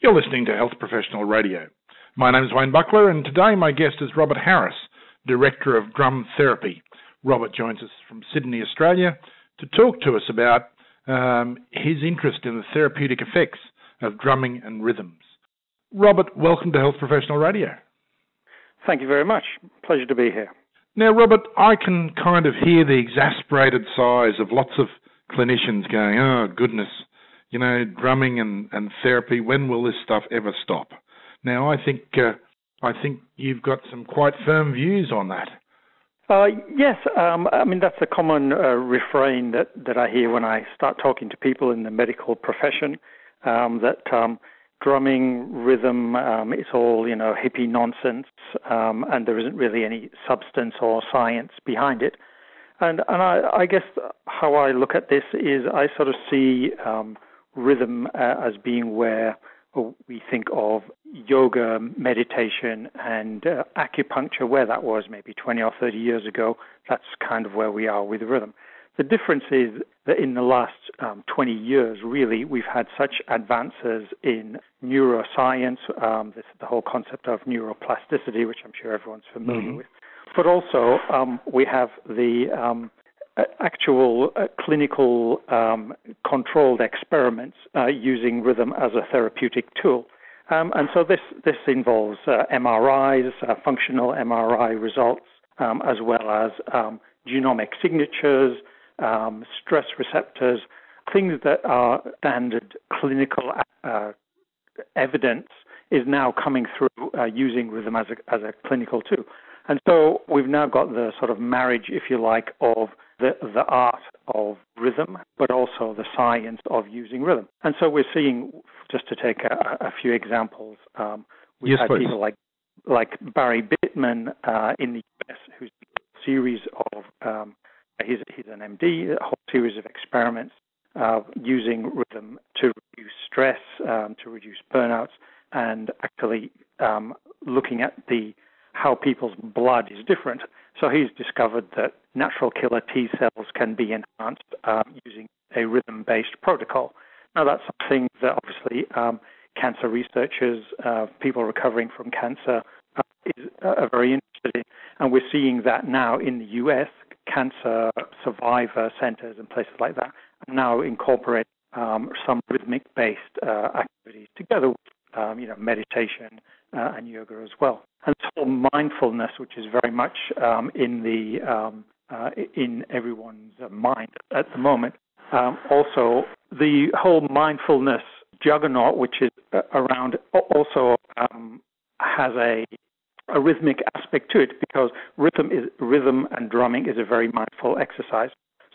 You're listening to Health Professional Radio. My name is Wayne Bucklar, and today my guest is Robert Harris, Director of Drum Therapy. Robert joins us from Sydney, Australia, to talk to us about his interest in the therapeutic effects of drumming and rhythms. Robert, welcome to Health Professional Radio. Thank you very much. Pleasure to be here. Now, Robert, I can kind of hear the exasperated sighs of lots of clinicians going, oh, goodness, you know, drumming and therapy, when will this stuff ever stop? Now, I think you've got some quite firm views on that. Yes, I mean, that's a common refrain that I hear when I start talking to people in the medical profession, that drumming, rhythm, it's all, you know, hippie nonsense, and there isn't really any substance or science behind it. And I guess how I look at this is I sort of see rhythm as being where we think of yoga, meditation, and acupuncture, where that was maybe 20 or 30 years ago. That's kind of where we are with rhythm. The difference is that in the last 20 years, really, we've had such advances in neuroscience, the whole concept of neuroplasticity, which I'm sure everyone's familiar with. But also, we have the actual clinical controlled experiments using rhythm as a therapeutic tool. And so this involves MRIs, functional MRI results, as well as genomic signatures, stress receptors, things that are standard clinical evidence is now coming through using rhythm as a clinical tool. And so we've now got the sort of marriage, if you like, of the art of rhythm, but also the science of using rhythm. And so we're seeing, just to take a few examples, we've had people like Barry Bittman in the US, who's a series of, he's an MD, a whole series of experiments using rhythm to reduce stress, to reduce burnouts, and actually looking at how people's blood is different. So he's discovered that natural killer T cells can be enhanced using a rhythm-based protocol. Now, that's something that obviously cancer researchers, people recovering from cancer, are very interested in. And we're seeing that now in the U.S., cancer survivor centers and places like that are now incorporating some rhythmic-based activities together with meditation and yoga as well. And this whole mindfulness, which is very much in everyone's mind at the moment. Also, the whole mindfulness juggernaut, which is around, also has a rhythmic aspect to it, because rhythm and drumming is a very mindful exercise.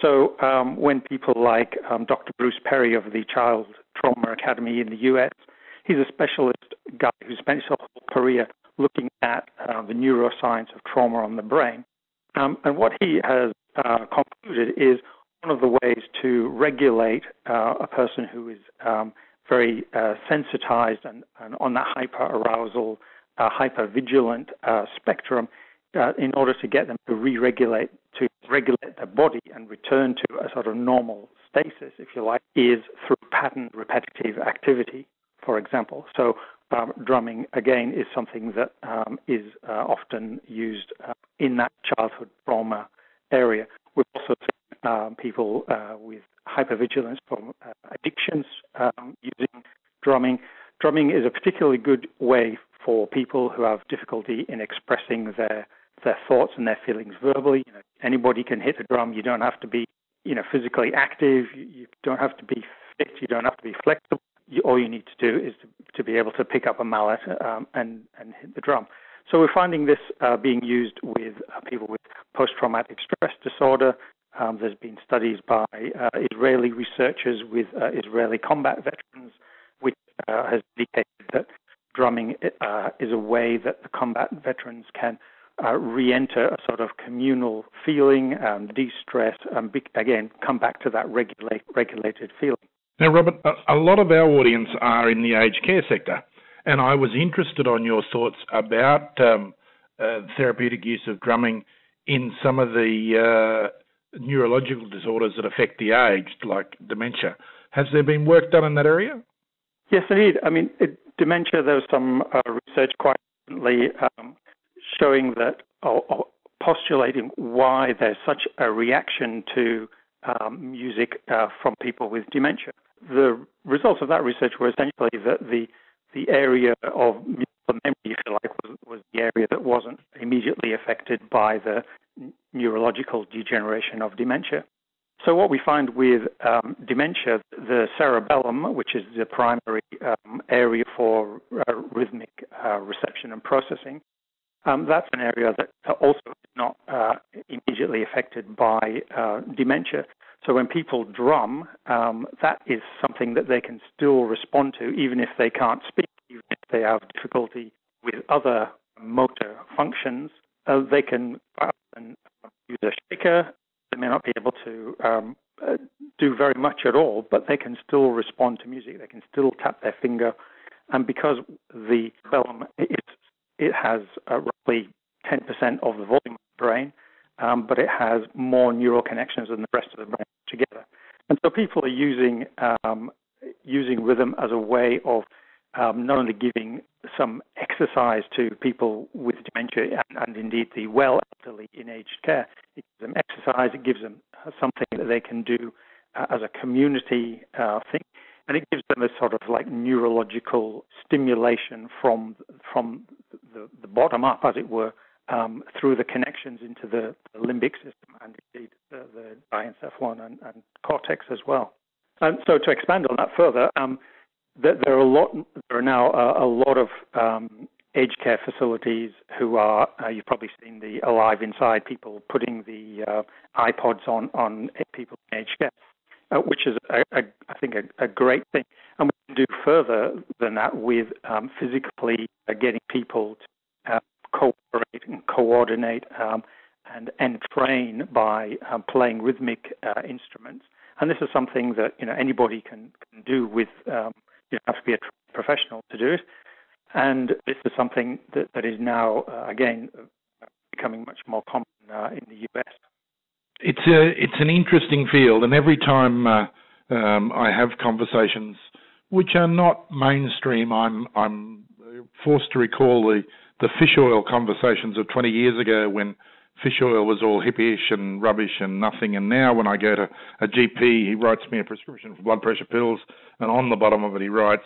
So when people like Dr. Bruce Perry of the Child Trauma Academy in the U.S., he's a specialist guy who spent his whole career looking at the neuroscience of trauma on the brain. And what he has concluded is one of the ways to regulate a person who is very sensitized and on that hyper-arousal, hyper-vigilant spectrum, in order to get them to regulate their body and return to a sort of normal stasis, if you like, is through patterned repetitive activity, for example. So drumming, again, is something that is often used in that childhood trauma area. We've also seen people with hypervigilance from addictions using drumming. Drumming is a particularly good way for people who have difficulty in expressing their thoughts and their feelings verbally. You know, anybody can hit a drum. You don't have to be, physically active. You don't have to be fit. You don't have to be flexible. All you need to do is to be able to pick up a mallet and hit the drum. So we're finding this being used with people with post-traumatic stress disorder. There's been studies by Israeli researchers with Israeli combat veterans, which has indicated that drumming is a way that the combat veterans can re-enter a sort of communal feeling, de-stress, and again, come back to that regulated feeling. Now, Robert, a lot of our audience are in the aged care sector, and I was interested on your thoughts about therapeutic use of drumming in some of the neurological disorders that affect the aged, like dementia. Has there been work done in that area? Yes, indeed. I mean, dementia, there was some research quite recently showing that, or postulating why there's such a reaction to music from people with dementia. The results of that research were essentially that the area of musical memory, if you like, was the area that wasn't immediately affected by the neurological degeneration of dementia. So what we find with dementia, the cerebellum, which is the primary area for rhythmic reception and processing, that's an area that also is not immediately affected by dementia. So when people drum, that is something that they can still respond to, even if they can't speak, even if they have difficulty with other motor functions. They can use a shaker. They may not be able to do very much at all, but they can still respond to music. They can still tap their finger. And because the cerebellum, it has roughly 10% of the volume of the brain, but it has more neural connections than the rest of the brain together. And so people are using rhythm as a way of not only giving some exercise to people with dementia and indeed the well elderly in aged care. It gives them exercise, it gives them something that they can do as a community thing, and it gives them a sort of like neurological stimulation from the bottom up, as it were, through the connections into the limbic system and indeed the diencephalon and cortex as well. And so to expand on that further, there are now a lot of aged care facilities who are, you've probably seen the Alive Inside people putting the iPods on people in aged care, which is, I think, a great thing. And we can do further than that with physically getting people to cooperate and coordinate and train by playing rhythmic instruments. And this is something that anybody can do with. You have to be a professional to do it. And this is something that is now, again, becoming much more common in the US. It's an interesting field, and every time I have conversations which are not mainstream, I'm forced to recall the fish oil conversations of 20 years ago when fish oil was all hippie-ish and rubbish and nothing, and now when I go to a GP, he writes me a prescription for blood pressure pills, and on the bottom of it he writes,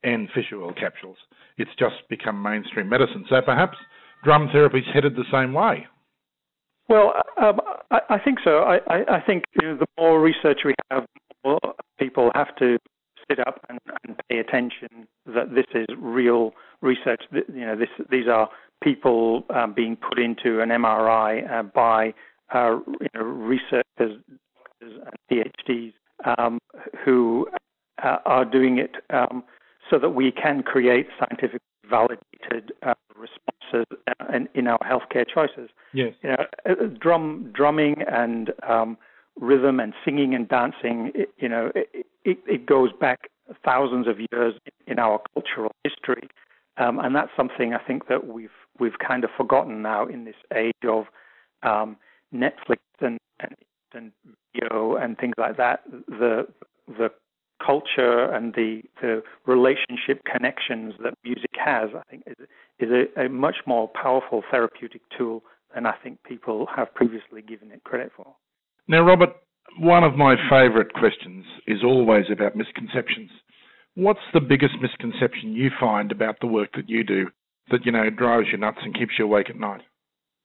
and fish oil capsules. It's just become mainstream medicine. So perhaps drum therapy's headed the same way. Well, I think so. I think the more research we have, the more people have to sit up and pay attention that this is real research. These are people being put into an MRI by researchers and PhDs who are doing it so that we can create scientifically validated responses in our healthcare choices. Yes. Drumming and rhythm and singing and dancing, it goes back thousands of years in our cultural history. And that's something I think that we've kind of forgotten now in this age of Netflix and video and things like that. The culture and the relationship connections that music has, I think, is a much more powerful therapeutic tool than I think people have previously given it credit for. Now, Robert, one of my favourite questions is always about misconceptions. What's the biggest misconception you find about the work that you do that, drives you nuts and keeps you awake at night?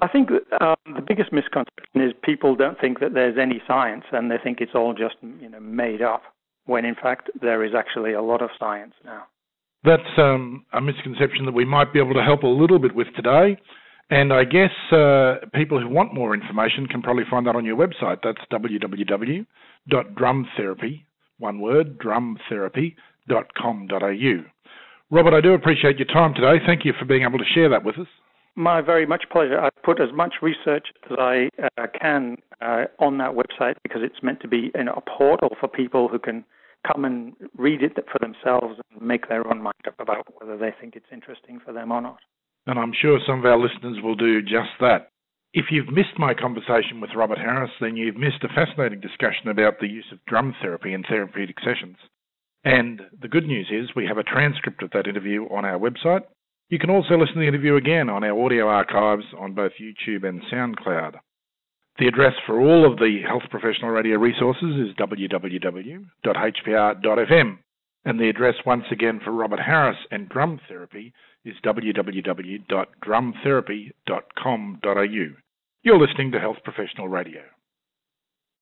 I think that, the biggest misconception is people don't think that there's any science, and they think it's all just, made up, when in fact there is actually a lot of science now. That's a misconception that we might be able to help a little bit with today. And I guess people who want more information can probably find that on your website. That's www.drumtherapy, one word, drumtherapy.com.au. Robert, I do appreciate your time today. Thank you for being able to share that with us. My very much pleasure. I've put as much research as I can on that website because it's meant to be a portal for people who can come and read it for themselves and make their own mind up about whether they think it's interesting for them or not. And I'm sure some of our listeners will do just that. If you've missed my conversation with Robert Harris, then you've missed a fascinating discussion about the use of drum therapy in therapeutic sessions. And the good news is we have a transcript of that interview on our website. You can also listen to the interview again on our audio archives on both YouTube and SoundCloud. The address for all of the Health Professional Radio resources is www.hpr.fm. And the address once again for Robert Harris and drum therapy is www.drumtherapy.com.au. You're listening to Health Professional Radio.